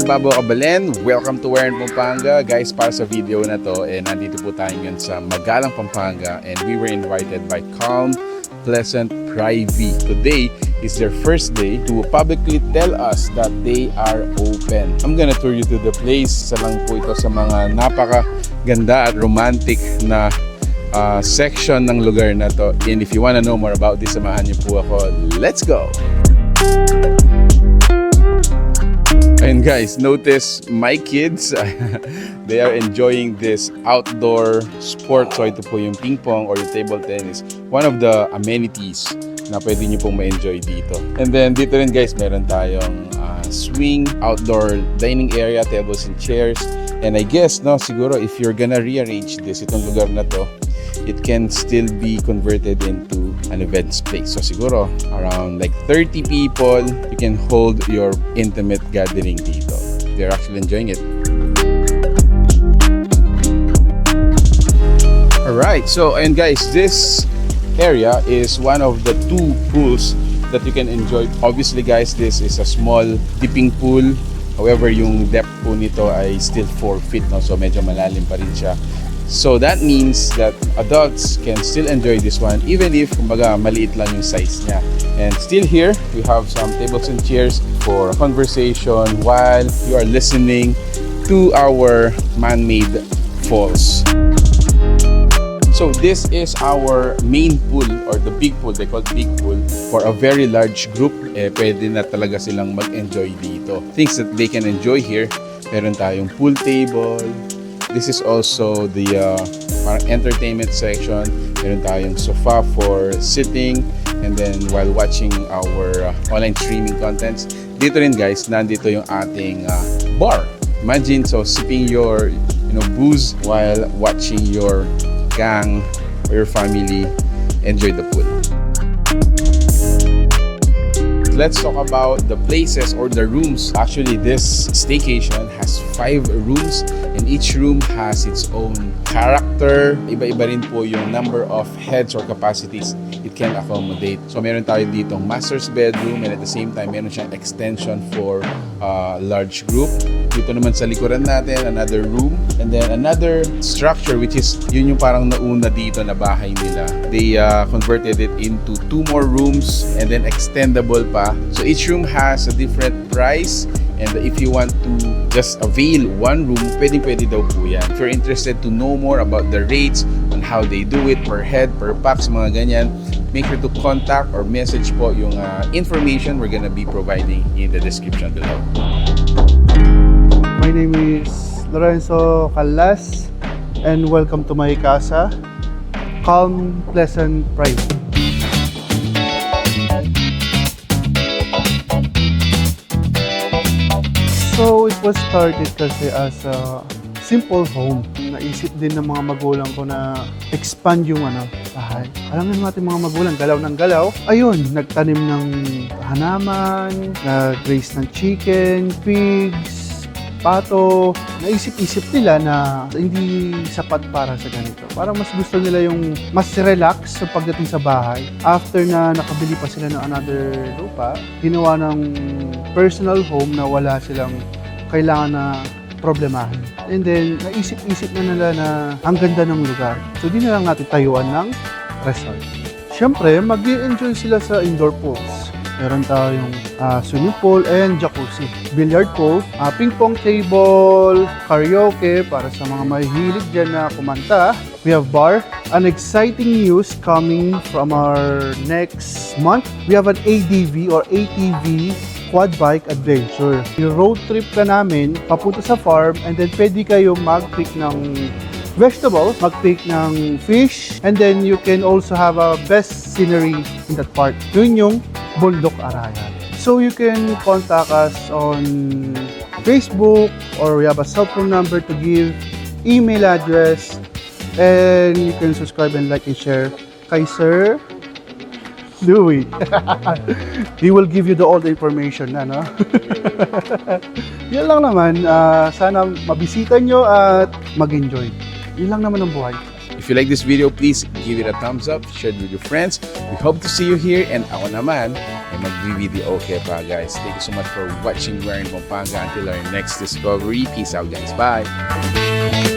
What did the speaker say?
Babaw Kabalen, welcome to Pampanga. Guys, para sa video na to, nandito po tayo ngayon sa Magalang, Pampanga, and we were invited by Calm Pleasant Privy. Today is their first day to publicly tell us that they are open. I'm gonna tour you to the place. Isa lang po ito sa mga napakaganda at romantic na section ng lugar na to. And if you wanna know more about this, samahan niyo po ako. Let's go! And guys, notice my kids, they are enjoying this outdoor sport. So ito po yung ping pong or yung table tennis. One of the amenities na pwede nyo pong ma-enjoy dito. And then dito rin guys, meron tayong swing, outdoor dining area, tables and chairs. And I guess, no, siguro if you're gonna rearrange this, itong lugar na to, it can still be converted into an events place. So siguro around like 30 people, you can hold your intimate gathering dito. They're actually enjoying it. Alright, so and guys, this area is one of the two pools that you can enjoy. Obviously guys, this is a small dipping pool. However, yung depth po nito ay still 4 feet, no? So medyo malalim pa rin siya. So that means that adults can still enjoy this one even if kumbaga maliit lang yung size niya. And still here, we have some tables and chairs for conversation while you are listening to our man-made falls. So this is our main pool or the big pool, they call it big pool. For a very large group, pwede na talaga silang mag-enjoy dito. Things that they can enjoy here, meron tayong pool table. This is also the entertainment section. Meron tayong sofa for sitting and then while watching our online streaming contents. Dito rin guys, nandito yung ating bar. Imagine, so sipping your booze while watching your gang or your family enjoy the pool. Let's talk about the places or the rooms. Actually, this staycation has 5 rooms and each room has its own character. Iba-iba rin po yung number of heads or capacities it can accommodate. So meron tayo ditong master's bedroom and at the same time meron siyang extension for a large group. Dito naman sa likuran natin, another room. And then another structure which is yun yung parang nauna dito na bahay nila. They converted it into 2 more rooms and then extendable pa. So each room has a different price. And if you want to just avail one room, pwede daw po yan. If you're interested to know more about the rates on how they do it per head, per pax, mga ganyan, make sure to contact or message po yung information we're gonna be providing in the description below. My name is Lorenzo Callas and welcome to my casa, Calm Pleasant Privy. So it was started kasi as a simple home. Naisip din ng mga magulang ko na expand yung bahay. Alam naman natin mga magulang, galaw ng galaw. Ayun, nagtanim ng hanaman, nag-raise ng chicken, pigs, pato. Naisip-isip nila na hindi sapat para sa ganito. Parang mas gusto nila yung mas relax sa pagdating sa bahay. After na nakabili pa sila ng another lupa, ginawa ng personal home na wala silang kailangan na problemahin. And then, naisip-isip na nila na ang ganda ng lugar. So, di na lang natin tayuan ng resort. Siyempre, mag-i-enjoy sila sa indoor pools. Meron tayong swimming pool and jacuzzi. Billiard pool, ping pong table, karaoke para sa mga mahilig dyan na kumanta. We have bar. An exciting news coming from our next month. We have an ADV or ATV quad bike adventure. Yung road trip ka namin, papunta sa farm, and then pwede kayo mag-pick ng vegetables, mag-pick ng fish, and then you can also have a best scenery in that part. Yun yung Bundok Arayan. So you can contact us on Facebook or we have a cell phone number to give, email address, and you can subscribe and like and share kay Sir Louie. He will give you all the information na, no? Yan lang naman, sana mabisita nyo at mag-enjoy. Yun lang naman ang buhay. If you like this video, please give it a thumbs up, share it with your friends. We hope to see you here, and ako naman ay mag-video okay pa guys. Thank you so much for watching. We're in Pampanga. Until our next discovery. Peace out guys. Bye!